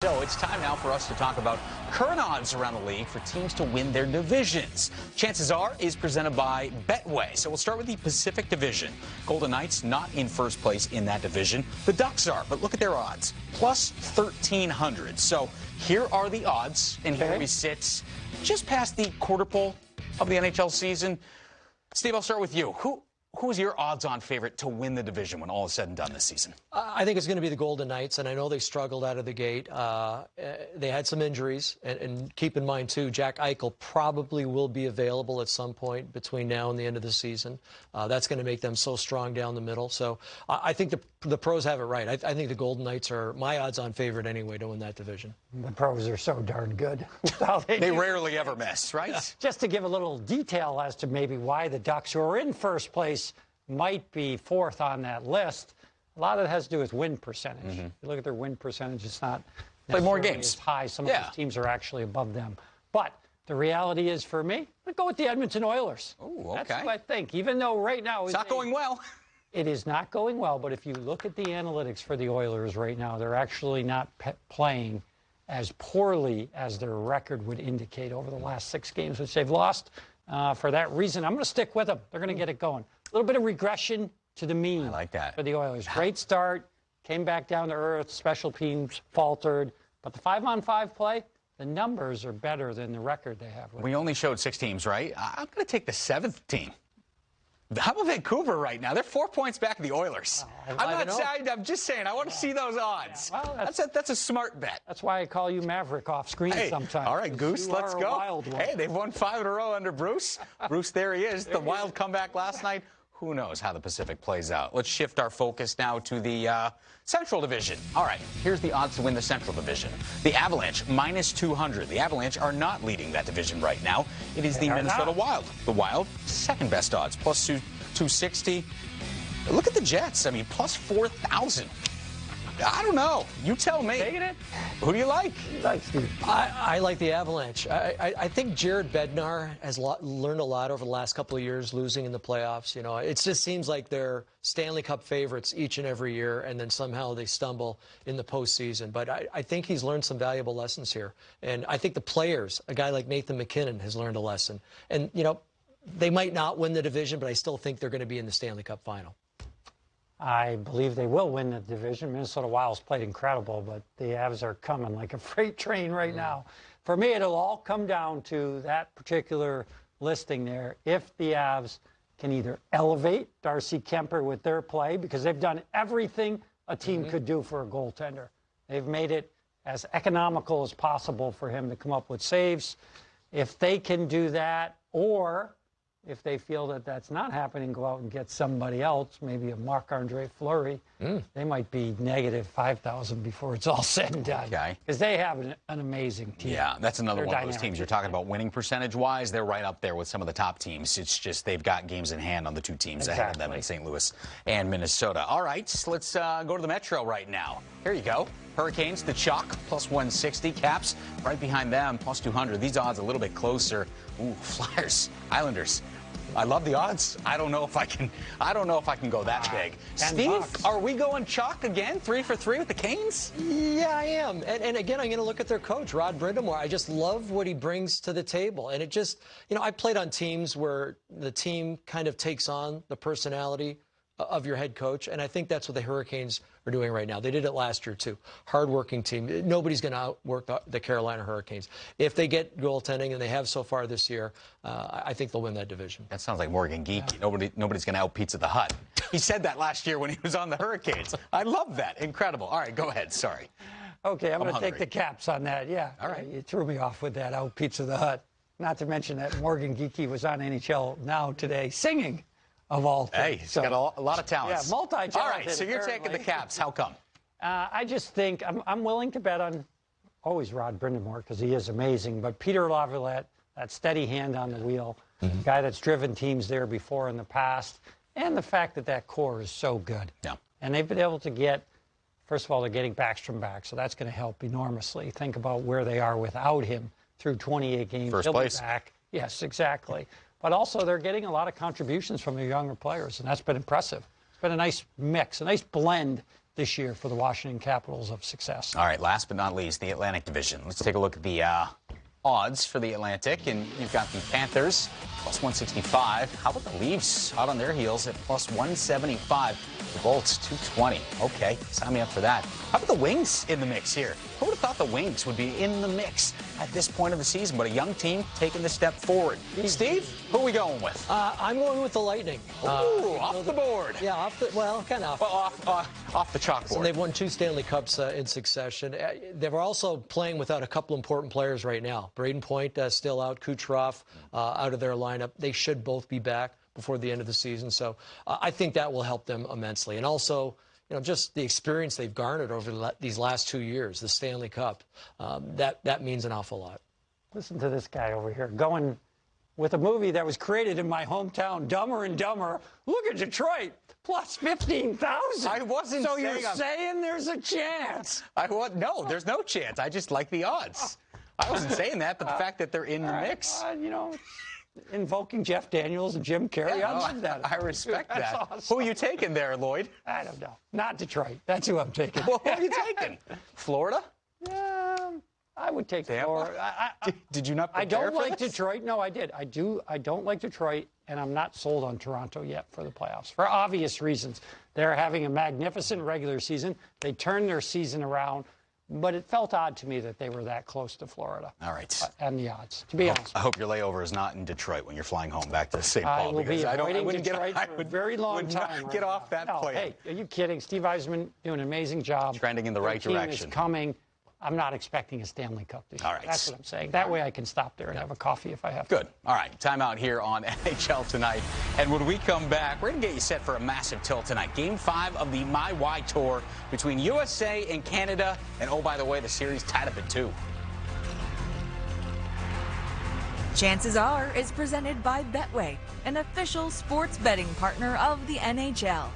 So it's time now for us to talk about current odds around the league for teams to win their divisions. Chances Are is presented by Betway. So we'll start with the Pacific Division. Golden Knights not in first place in that division. The Ducks are, but look at their odds. Plus 1,300. So here are the odds, and here we sit just past the quarter pole of the NHL season. Steve, I'll start with you. Who's your odds-on favorite to win the division when all is said and done this season? I think it's going to be the Golden Knights, and I know they struggled out of the gate. They had some injuries, and keep in mind, too, Jack Eichel probably will be available at some point between now and the end of the season. That's going to make them so strong down the middle. So I think the pros have it right. I think the Golden Knights are my odds-on favorite anyway to win that division. The pros are so darn good. They rarely ever miss, right? Just to give a little detail as to maybe why the Ducks, who are in first place, might be fourth on that list. A lot of it has to do with win percentage. You look at their win percentage, it's not play more games as high. Some of these teams are actually above them. But the reality is, for me, I'd go with the Edmonton Oilers. Ooh, okay. That's what I think. Even though right now it's not going well. It is not going well, but if you look at the analytics for the Oilers right now, they're actually not playing as poorly as their record would indicate over the last 6 games, which they've lost. For that reason, I'm going to stick with them. They're going to get it going. A little bit of regression to the mean. I like that. For the Oilers. Great start, came back down to earth, special teams faltered. But the 5-on-5 play, the numbers are better than the record they have. We only showed 6 teams, right? I'm going to take the 7th team. How about Vancouver right now? They're 4 points back of the Oilers. I'm just saying, I want to see those odds. Yeah. Well, that's a smart bet. That's why I call you Maverick off screen sometimes. All right, Goose, let's go. Hey, they've won 5 in a row under Bruce. Bruce, there he is. The wild comeback last night. Who knows how the Pacific plays out? Let's shift our focus now to the Central Division. All right, here's the odds to win the Central Division. The Avalanche, minus 200. The Avalanche are not leading that division right now. It is the Minnesota Wild. The Wild, second best odds, plus 260. Look at the Jets. I mean, plus 4,000. I don't know. You tell me. Taking it? Who do you like? I like the Avalanche. I think Jared Bednar has learned a lot over the last couple of years, losing in the playoffs. You know, it just seems like they're Stanley Cup favorites each and every year, and then somehow they stumble in the postseason. But I think he's learned some valuable lessons here. And I think the players, a guy like Nathan MacKinnon, has learned a lesson. And, you know, they might not win the division, but I still think they're going to be in the Stanley Cup final. I believe they will win the division. Minnesota Wild's played incredible, but the Avs are coming like a freight train right now. For me, it'll all come down to that particular listing there. If the Avs can either elevate Darcy Kemper with their play, because they've done everything a team could do for a goaltender. They've made it as economical as possible for him to come up with saves. If they can do that, or if they feel that that's not happening, go out and get somebody else, maybe a Marc-Andre Fleury. They might be negative 5,000 before it's all said and done. Okay. Because they have an amazing team. Yeah, that's another one of those teams you're talking about winning percentage-wise. They're right up there with some of the top teams. It's just they've got games in hand on the 2 teams ahead of them in St. Louis and Minnesota. All right, so let's go to the Metro right now. Here you go. Hurricanes, the chalk, plus 160. Caps, right behind them, plus 200. These odds a little bit closer. Ooh, Flyers, Islanders. I love the odds. I don't know if I can go that big. Steve, are we going chalk again? 3 for 3 with the Canes? Yeah, I am. And again, I'm going to look at their coach, Rod Brindamore. I just love what he brings to the table. And it just, you know, I played on teams where the team kind of takes on the personality of your head coach, and I think that's what the Hurricanes are doing right now. They did it last year, too. Hard-working team. Nobody's going to outwork the Carolina Hurricanes. If they get goaltending, and they have so far this year, I think they'll win that division. That sounds like Morgan Geekie. Yeah. Nobody's going to out-Pizza the Hut. He said that last year when he was on the Hurricanes. I love that. Incredible. All right, go ahead. Sorry. Okay, I'm going to take the Caps on that. Yeah. All right. You threw me off with that out-Pizza the Hut. Not to mention that Morgan Geekie was on NHL Now today singing. Of all things. Hey, he's got a lot of talents. Yeah, multi-talented. All right, so you're taking the Caps. How come? I just think I'm willing to bet on always Rod Brindamore because he is amazing, but Peter Laviolette, that steady hand on the wheel, guy that's driven teams there before in the past, and the fact that that core is so good. Yeah. And they've been able to get, first of all, they're getting Backstrom back, so that's going to help enormously. Think about where they are without him through 28 games. First place. He'll be back. Yes, exactly. But also they're getting a lot of contributions from their younger players, and that's been impressive. It's been a nice mix, a nice blend this year for the Washington Capitals of success. All right, last but not least, the Atlantic Division. Let's take a look at the odds for the Atlantic, and you've got the Panthers plus 165. How about the Leafs out on their heels at plus 175? The Bolts 220. Okay, sign me up for that. How about the Wings in the mix here? Who would have thought the Wings would be in the mix at this point of the season? But a young team taking the step forward. Steve, who are we going with? I'm going with the Lightning. Ooh, off the board. Yeah, kind of off. Well, off the chalkboard. So they've won 2 Stanley Cups in succession. They were also playing without a couple important players right now. Braden Point still out, Kucherov out of their lineup. They should both be back before the end of the season. So I think that will help them immensely. And also, just the experience they've garnered over these last 2 years, the Stanley Cup, that means an awful lot. Listen to this guy over here going with a movie that was created in my hometown, Dumber and Dumber. Look at Detroit, plus 15,000. I wasn't so saying you're saying there's a chance? No, there's no chance. I just like the odds. I wasn't saying that, but the fact that they're in the mix. Invoking Jeff Daniels and Jim Carrey. Yeah, I love that. I respect that. Awesome. Who are you taking there, Lloyd? I don't know. Not Detroit. That's who I'm taking. Well, who are you taking? Florida? Yeah, I would take Florida. Did you not prepare I don't for like this? Detroit. No, I did. I don't like Detroit, and I'm not sold on Toronto yet for the playoffs for obvious reasons. They're having a magnificent regular season. They turned their season around. But it felt odd to me that they were that close to Florida. All right. And the odds, to be honest. I hope your layover is not in Detroit when you're flying home back to St. Paul. I will be avoiding Detroit I for a very long time. Not get off that plane. Hey, are you kidding? Steve Eisman doing an amazing job. Trending in the right Their team direction. is coming. I'm not expecting a Stanley Cup this year. All right. That's what I'm saying. That way I can stop there and have a coffee if I have to. Good. All right. Time out here on NHL Tonight. And when we come back, we're going to get you set for a massive tilt tonight. Game 5 of the My Y Tour between USA and Canada. And oh, by the way, the series tied up at 2. Chances Are is presented by Betway, an official sports betting partner of the NHL.